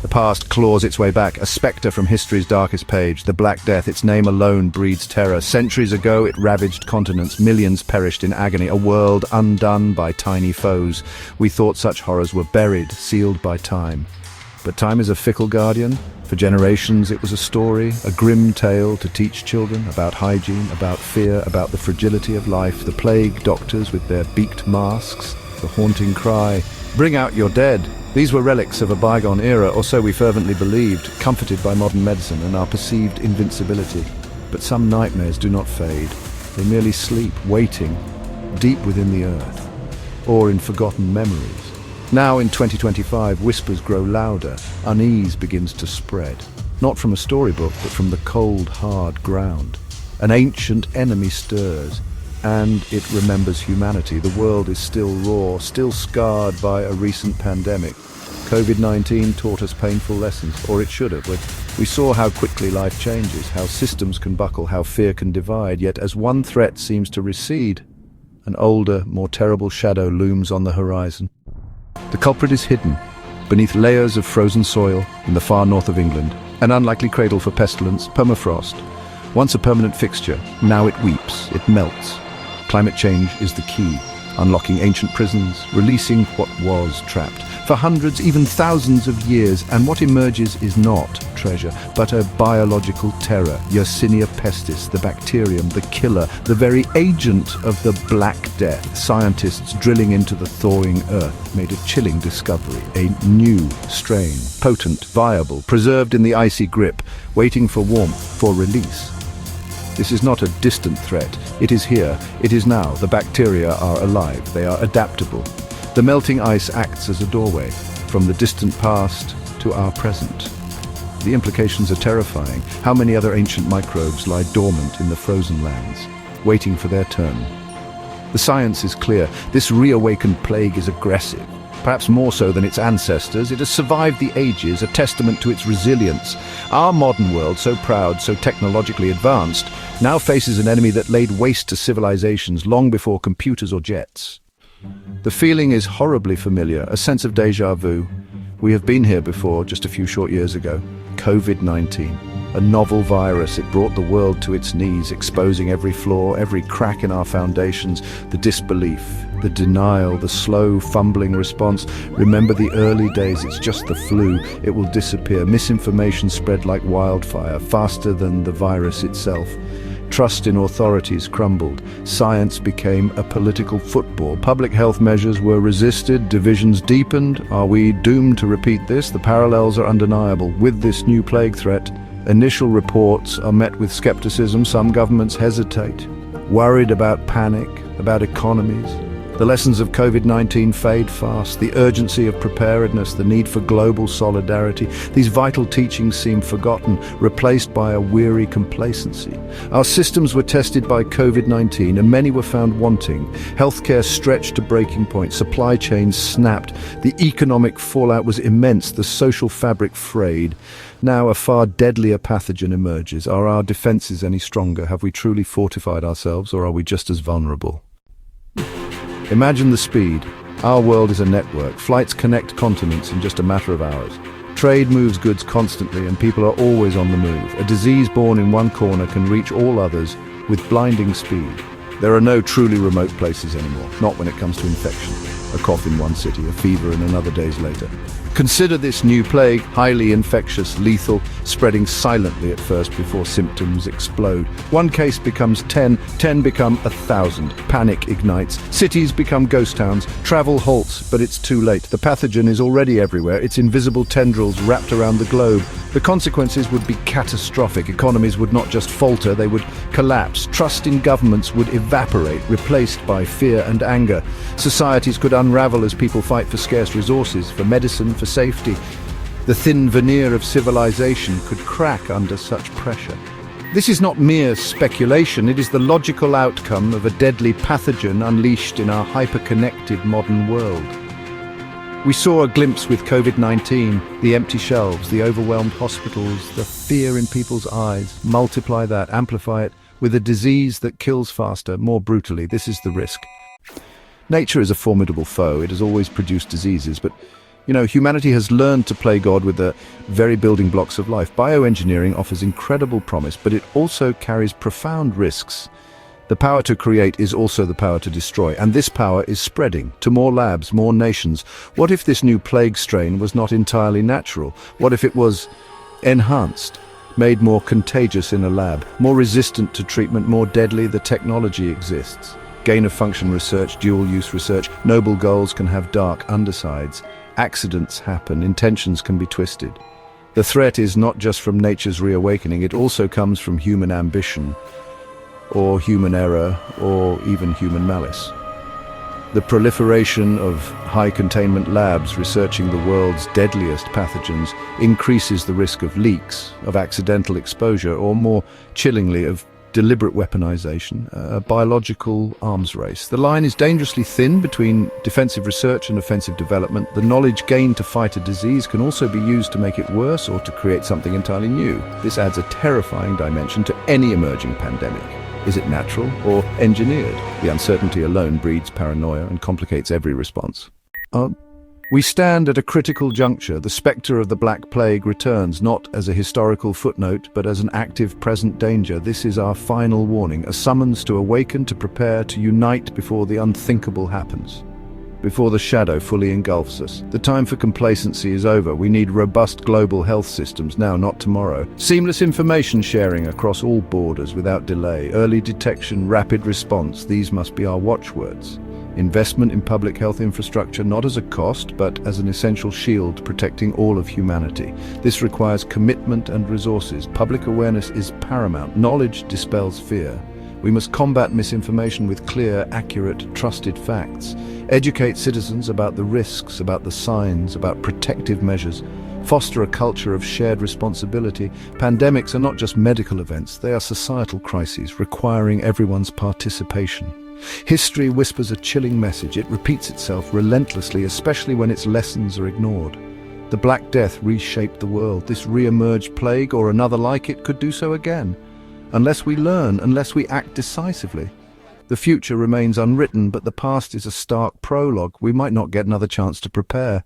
The past claws its way back, a spectre from history's darkest page, the Black Death. Its name alone breeds terror. Centuries ago, it ravaged continents. Millions perished in agony, a world undone by tiny foes. We thought such horrors were buried, sealed by time. But time is a fickle guardian. For generations, it was a story, a grim tale to teach children about hygiene, about fear, about the fragility of life, the plague doctors with their beaked masks, the haunting cry, "Bring out your dead." These were relics of a bygone era, or so we fervently believed, comforted by modern medicine and our perceived invincibility. But some nightmares do not fade. They merely sleep, waiting, deep within the earth, or in forgotten memories. Now in 2025, whispers grow louder, unease begins to spread. Not from a storybook, but from the cold, hard ground. An ancient enemy stirs, and it remembers humanity. The world is still raw, still scarred by a recent pandemic. COVID-19 taught us painful lessons, or it should have. We saw how quickly life changes, how systems can buckle, how fear can divide. Yet as one threat seems to recede, an older, more terrible shadow looms on the horizon. The culprit is hidden beneath layers of frozen soil in the far north of England, an unlikely cradle for pestilence, permafrost. Once a permanent fixture, now it weeps, it melts. Climate change is the key, unlocking ancient prisons, releasing what was trapped. For hundreds, even thousands of years, and what emerges is not treasure, but a biological terror, Yersinia pestis, the bacterium, the killer, the very agent of the Black Death. Scientists drilling into the thawing earth made a chilling discovery, a new strain, potent, viable, preserved in the icy grip, waiting for warmth, for release. This is not a distant threat. It is here. It is now. The bacteria are alive. They are adaptable. The melting ice acts as a doorway from the distant past to our present. The implications are terrifying. How many other ancient microbes lie dormant in the frozen lands, waiting for their turn? The science is clear. This reawakened plague is aggressive. Perhaps more so than its ancestors, it has survived the ages, a testament to its resilience. Our modern world, so proud, so technologically advanced, now faces an enemy that laid waste to civilizations long before computers or jets. The feeling is horribly familiar, a sense of déjà vu. We have been here before, just a few short years ago. COVID-19, a novel virus. It brought the world to its knees, exposing every flaw, every crack in our foundations, the disbelief, the denial, the slow, fumbling response. Remember the early days, it's just the flu, it will disappear. Misinformation spread like wildfire, faster than the virus itself. Trust in authorities crumbled. Science became a political football. Public health measures were resisted, divisions deepened. Are we doomed to repeat this? The parallels are undeniable. With this new plague threat, initial reports are met with skepticism. Some governments hesitate, worried about panic, about economies. The lessons of COVID-19 fade fast, the urgency of preparedness, the need for global solidarity. These vital teachings seem forgotten, replaced by a weary complacency. Our systems were tested by COVID-19 and many were found wanting. Healthcare stretched to breaking point, supply chains snapped, the economic fallout was immense, the social fabric frayed. Now a far deadlier pathogen emerges. Are our defenses any stronger? Have we truly fortified ourselves, or are we just as vulnerable? Imagine the speed. Our world is a network. Flights connect continents in just a matter of hours. Trade moves goods constantly and people are always on the move. A disease born in one corner can reach all others with blinding speed. There are no truly remote places anymore, not when it comes to infection. A cough in one city, a fever in another days later. Consider this new plague, highly infectious, lethal, spreading silently at first before symptoms explode. One case becomes 10, 10 become 1,000. Panic ignites. Cities become ghost towns. Travel halts, but it's too late. The pathogen is already everywhere. Its invisible tendrils wrapped around the globe. The consequences would be catastrophic. Economies would not just falter, they would collapse. Trust in governments would evaporate, replaced by fear and anger. Societies could unravel as people fight for scarce resources, for medicine, for safety. The thin veneer of civilization could crack under such pressure. This is not mere speculation, it is the logical outcome of a deadly pathogen unleashed in our hyper-connected modern world. We saw a glimpse with COVID-19, the empty shelves, the overwhelmed hospitals, the fear in people's eyes. Multiply that, amplify it, with a disease that kills faster, more brutally. This is the risk. Nature is a formidable foe. It has always produced diseases, but Humanity has learned to play God with the very building blocks of life. Bioengineering offers incredible promise, but it also carries profound risks. The power to create is also the power to destroy, and this power is spreading to more labs, more nations. What if this new plague strain was not entirely natural? What if it was enhanced, made more contagious in a lab, more resistant to treatment, more deadly? The technology exists. Gain-of-function research, dual-use research, noble goals can have dark undersides. Accidents happen, intentions can be twisted. The threat is not just from nature's reawakening, it also comes from human ambition, or human error, or even human malice. The proliferation of high-containment labs researching the world's deadliest pathogens increases the risk of leaks, of accidental exposure, or more chillingly, of deliberate weaponization, a biological arms race. The line is dangerously thin between defensive research and offensive development. The knowledge gained to fight a disease can also be used to make it worse or to create something entirely new. This adds a terrifying dimension to any emerging pandemic. Is it natural or engineered? The uncertainty alone breeds paranoia and complicates every response. We stand at a critical juncture. The spectre of the Black Plague returns, not as a historical footnote, but as an active present danger. This is our final warning, a summons to awaken, to prepare, to unite before the unthinkable happens, before the shadow fully engulfs us. The time for complacency is over. We need robust global health systems now, not tomorrow. Seamless information sharing across all borders without delay. Early detection, rapid response, these must be our watchwords. Investment in public health infrastructure not as a cost, but as an essential shield protecting all of humanity. This requires commitment and resources. Public awareness is paramount. Knowledge dispels fear. We must combat misinformation with clear, accurate, trusted facts. Educate citizens about the risks, about the signs, about protective measures. Foster a culture of shared responsibility. Pandemics are not just medical events, they are societal crises requiring everyone's participation. History whispers a chilling message. It repeats itself relentlessly, especially when its lessons are ignored. The Black Death reshaped the world. This re-emerged plague, or another like it, could do so again. Unless we learn, unless we act decisively. The future remains unwritten, but the past is a stark prologue. We might not get another chance to prepare.